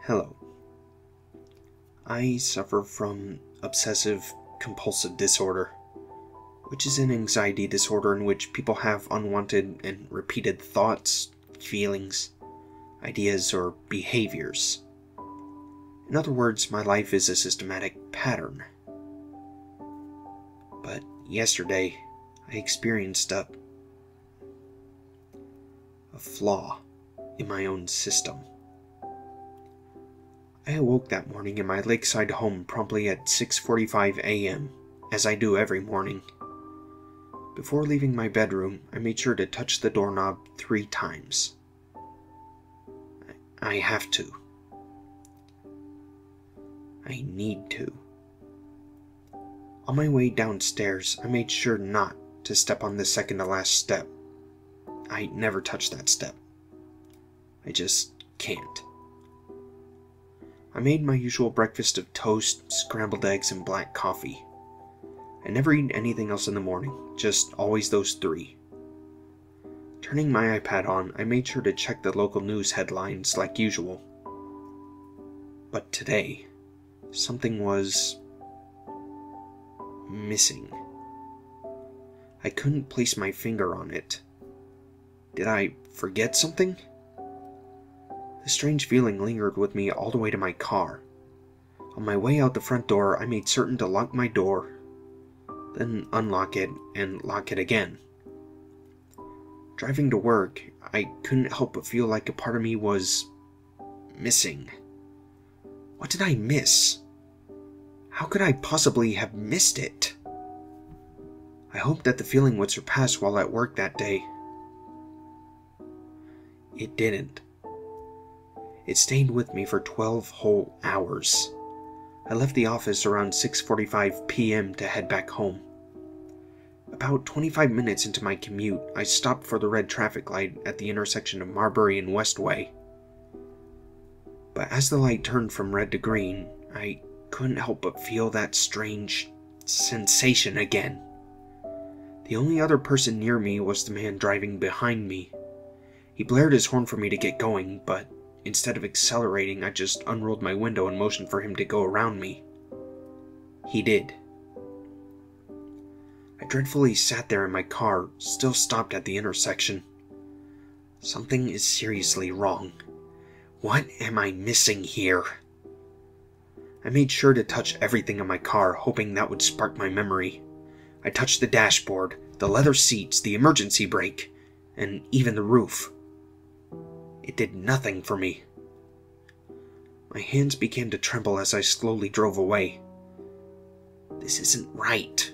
Hello. I suffer from Obsessive Compulsive disorder, which is an anxiety disorder in which people have unwanted and repeated thoughts, feelings, ideas, or behaviors. In other words, my life is a systematic pattern. But yesterday, I experienced a flaw in my own system. I awoke that morning in my lakeside home promptly at 6:45 a.m., as I do every morning. Before leaving my bedroom, I made sure to touch the doorknob 3 times. I have to. I need to. On my way downstairs, I made sure not to step on the second to last step. I never touch that step. I just can't. I made my usual breakfast of toast, scrambled eggs, and black coffee. I never eat anything else in the morning, just always those 3. Turning my iPad on, I made sure to check the local news headlines like usual. But today, something was missing. I couldn't place my finger on it. Did I forget something? The strange feeling lingered with me all the way to my car. On my way out the front door, I made certain to lock my door, then unlock it and lock it again. Driving to work, I couldn't help but feel like a part of me was missing. What did I miss? How could I possibly have missed it? I hoped that the feeling would surpass while at work that day. It didn't. It stayed with me for 12 whole hours. I left the office around 6:45 p.m. to head back home. About 25 minutes into my commute, I stopped for the red traffic light at the intersection of Marbury and Westway. But as the light turned from red to green, I couldn't help but feel that strange sensation again. The only other person near me was the man driving behind me. He blared his horn for me to get going, but instead of accelerating, I just unrolled my window and motioned for him to go around me. He did. I dreadfully sat there in my car, still stopped at the intersection. Something is seriously wrong. What am I missing here? I made sure to touch everything in my car, hoping that would spark my memory. I touched the dashboard, the leather seats, the emergency brake, and even the roof. It did nothing for me. My hands began to tremble as I slowly drove away. This isn't right.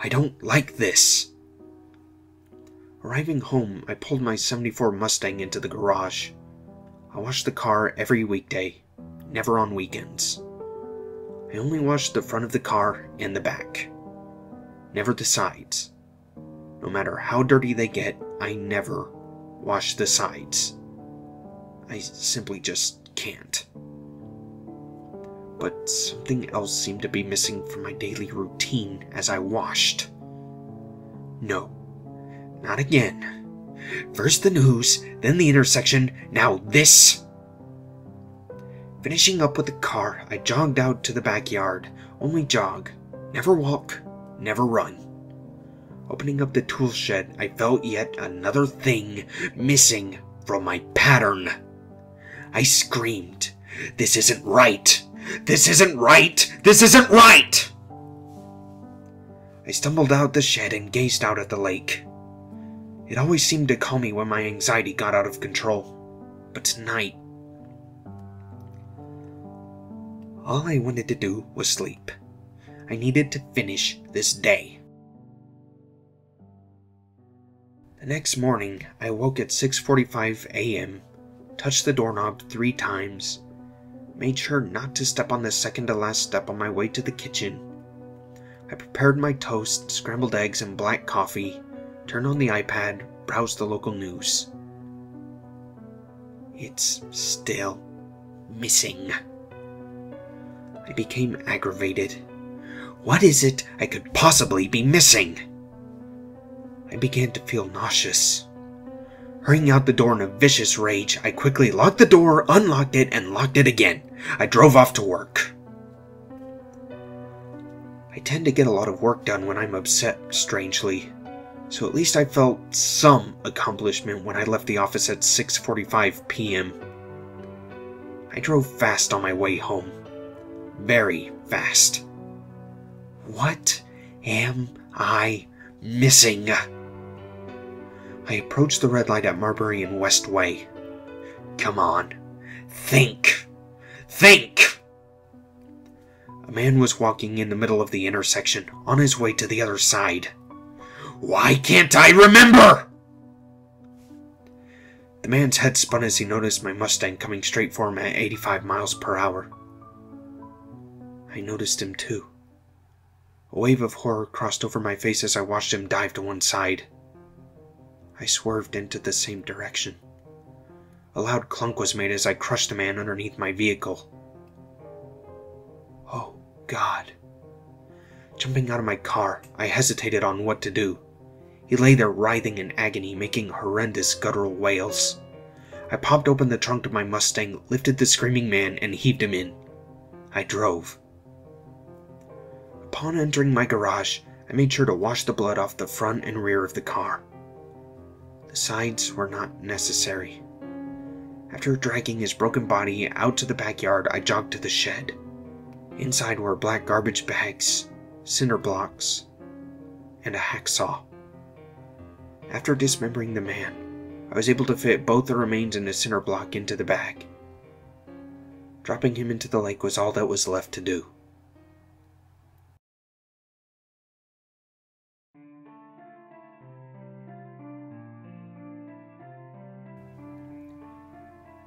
I don't like this. Arriving home, I pulled my '74 Mustang into the garage. I washed the car every weekday, never on weekends. I only washed the front of the car and the back, never the sides. No matter how dirty they get, I never wash the sides. I simply just can't. But something else seemed to be missing from my daily routine as I washed. No, not again. First the news, then the intersection, now this. Finishing up with the car, I jogged out to the backyard. Only jog. Never walk, never run. Opening up the tool shed, I felt yet another thing missing from my pattern. I screamed, "This isn't right! This isn't right! This isn't right!" I stumbled out the shed and gazed out at the lake. It always seemed to calm me when my anxiety got out of control. But tonight, all I wanted to do was sleep. I needed to finish this day. The next morning, I woke at 6:45 a.m., touched the doorknob 3 times, made sure not to step on the second to last step on my way to the kitchen. I prepared my toast, scrambled eggs, and black coffee, turned on the iPad, browsed the local news. It's still missing. I became aggravated. What is it I could possibly be missing? I began to feel nauseous. Hurrying out the door in a vicious rage, I quickly locked the door, unlocked it, and locked it again. I drove off to work. I tend to get a lot of work done when I'm upset, strangely, so at least I felt some accomplishment when I left the office at 6:45 p.m. I drove fast on my way home. Very fast. What am I missing? I approached the red light at Marbury and West Way. Come on. Think! Think! A man was walking in the middle of the intersection, on his way to the other side. Why can't I remember? The man's head spun as he noticed my Mustang coming straight for him at 85 miles per hour. I noticed him too. A wave of horror crossed over my face as I watched him dive to one side. I swerved into the same direction. A loud clunk was made as I crushed a man underneath my vehicle. Oh, God. Jumping out of my car, I hesitated on what to do. He lay there writhing in agony, making horrendous guttural wails. I popped open the trunk of my Mustang, lifted the screaming man, and heaved him in. I drove. Upon entering my garage, I made sure to wash the blood off the front and rear of the car. The sides were not necessary. After dragging his broken body out to the backyard, I jogged to the shed. Inside were black garbage bags, cinder blocks, and a hacksaw. After dismembering the man, I was able to fit both the remains and a cinder block into the bag. Dropping him into the lake was all that was left to do.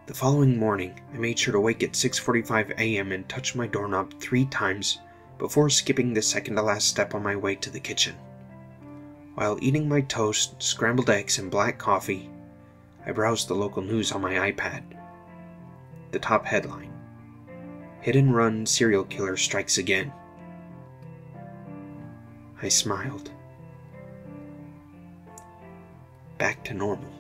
The following morning, I made sure to wake at 6:45 a.m. and touch my doorknob 3 times before skipping the second-to-last step on my way to the kitchen. While eating my toast, scrambled eggs, and black coffee, I browsed the local news on my iPad. The top headline: Hit-and-run serial killer strikes again. I smiled. Back to normal.